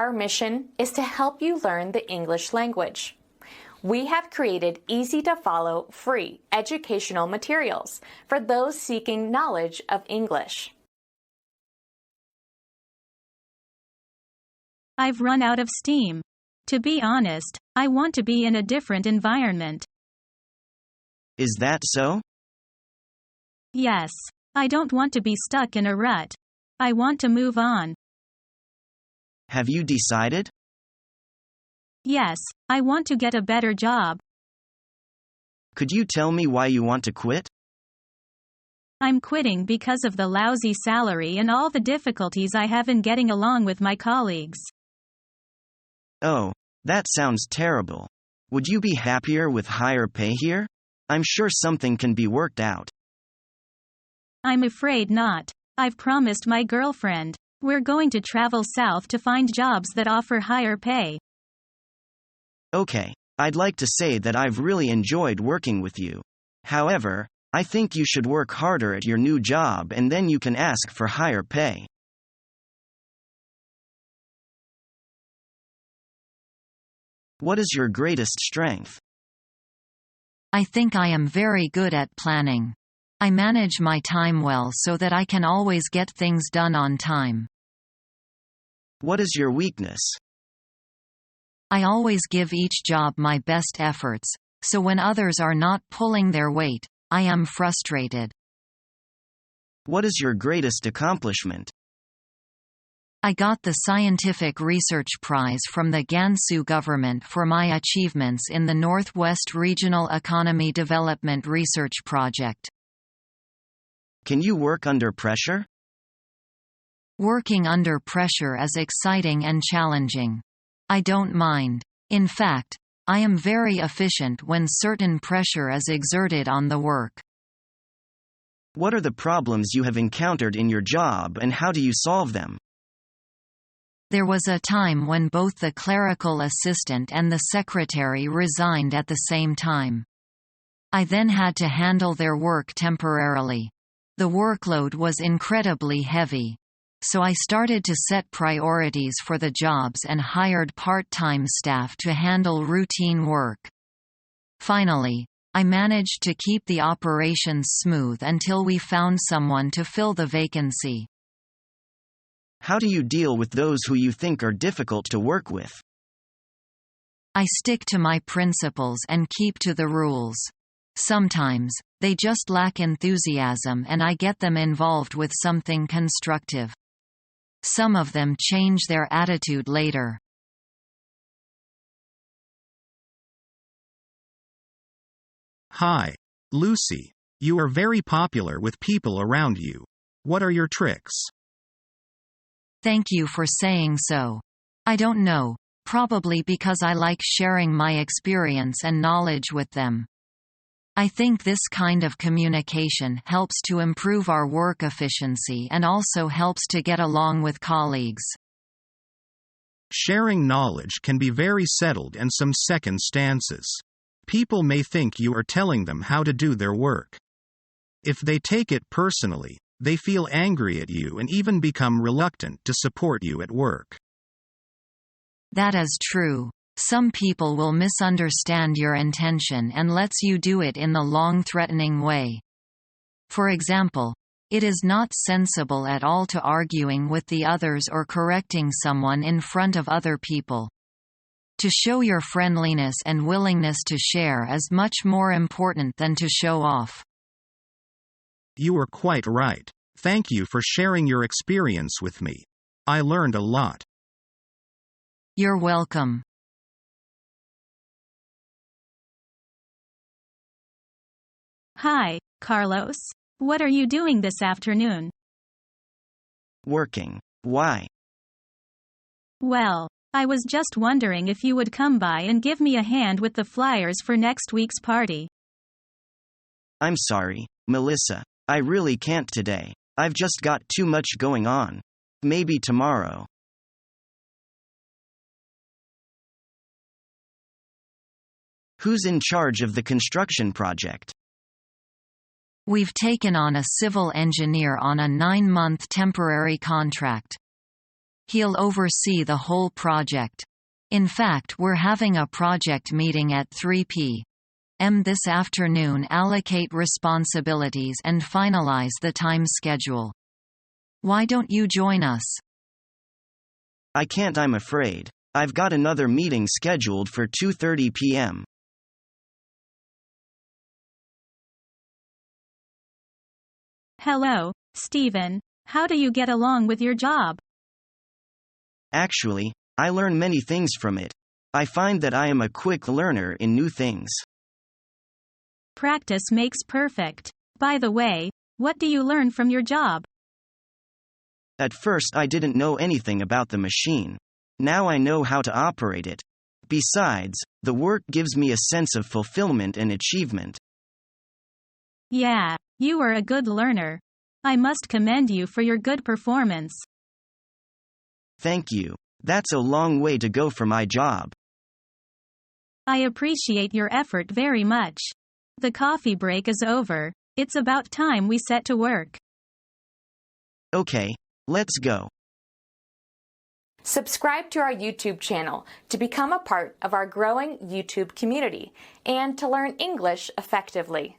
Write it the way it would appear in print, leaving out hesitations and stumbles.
Our mission is to help you learn the English language. We have created easy-to-follow, free educational materials for those seeking knowledge of English. I've run out of steam. To be honest, I want to be in a different environment. Is that so? Yes. I don't want to be stuck in a rut. I want to move on. Have you decided? Yes, I want to get a better job. Could you tell me why you want to quit? I'm quitting because of the lousy salary and all the difficulties I have in getting along with my colleagues. Oh, that sounds terrible. Would you be happier with higher pay here? I'm sure something can be worked out. I'm afraid not. I've promised my girlfriend. We're going to travel south to find jobs that offer higher pay. Okay, I'd like to say that I've really enjoyed working with you. However, I think you should work harder at your new job and then you can ask for higher pay. What is your greatest strength? I think I am very good at planning. I manage my time well so that I can always get things done on time. What is your weakness? I always give each job my best efforts, so when others are not pulling their weight, I am frustrated. What is your greatest accomplishment? I got the Scientific Research Prize from the Gansu government for my achievements in the Northwest Regional Economy Development Research Project. Can you work under pressure? Working under pressure is exciting and challenging. I don't mind. In fact, I am very efficient when certain pressure is exerted on the work. What are the problems you have encountered in your job and how do you solve them? There was a time when both the clerical assistant and the secretary resigned at the same time. I then had to handle their work temporarily. The workload was incredibly heavy. So I started to set priorities for the jobs and hired part-time staff to handle routine work. Finally, I managed to keep the operations smooth until we found someone to fill the vacancy. How do you deal with those who you think are difficult to work with? I stick to my principles and keep to the rules. Sometimes, they just lack enthusiasm and I get them involved with something constructive. Some of them change their attitude later. Hi, Lucy. You are very popular with people around you. What are your tricks? Thank you for saying so. I don't know, probably because I like sharing my experience and knowledge with them. I think this kind of communication helps to improve our work efficiency and also helps to get along with colleagues. Sharing knowledge can be very settled and some second stances. People may think you are telling them how to do their work. If they take it personally, they feel angry at you and even become reluctant to support you at work. That is true. Some people will misunderstand your intention and lets you do it in the long threatening way. For example, it is not sensible at all to arguing with the others or correcting someone in front of other people. To show your friendliness and willingness to share is much more important than to show off. You are quite right. Thank you for sharing your experience with me. I learned a lot. You're welcome. Hi, Carlos. What are you doing this afternoon? Working. Why? Well, I was just wondering if you would come by and give me a hand with the flyers for next week's party. I'm sorry, Melissa. I really can't today. I've just got too much going on. Maybe tomorrow. Who's in charge of the construction project? We've taken on a civil engineer on a 9-month temporary contract. He'll oversee the whole project. In fact, we're having a project meeting at 3 p.m. this afternoon. Allocate responsibilities and finalize the time schedule. Why don't you join us? I can't, I'm afraid. I've got another meeting scheduled for 2:30 p.m. Hello, Stephen. How do you get along with your job? Actually, I learn many things from it. I find that I am a quick learner in new things. Practice makes perfect. By the way, what do you learn from your job? At first, I didn't know anything about the machine. Now I know how to operate it. Besides, the work gives me a sense of fulfillment and achievement. Yeah, you are a good learner. I must commend you for your good performance. Thank you. That's a long way to go for my job. I appreciate your effort very much. The coffee break is over. It's about time we set to work. Okay, let's go. Subscribe to our YouTube channel to become a part of our growing YouTube community and to learn English effectively.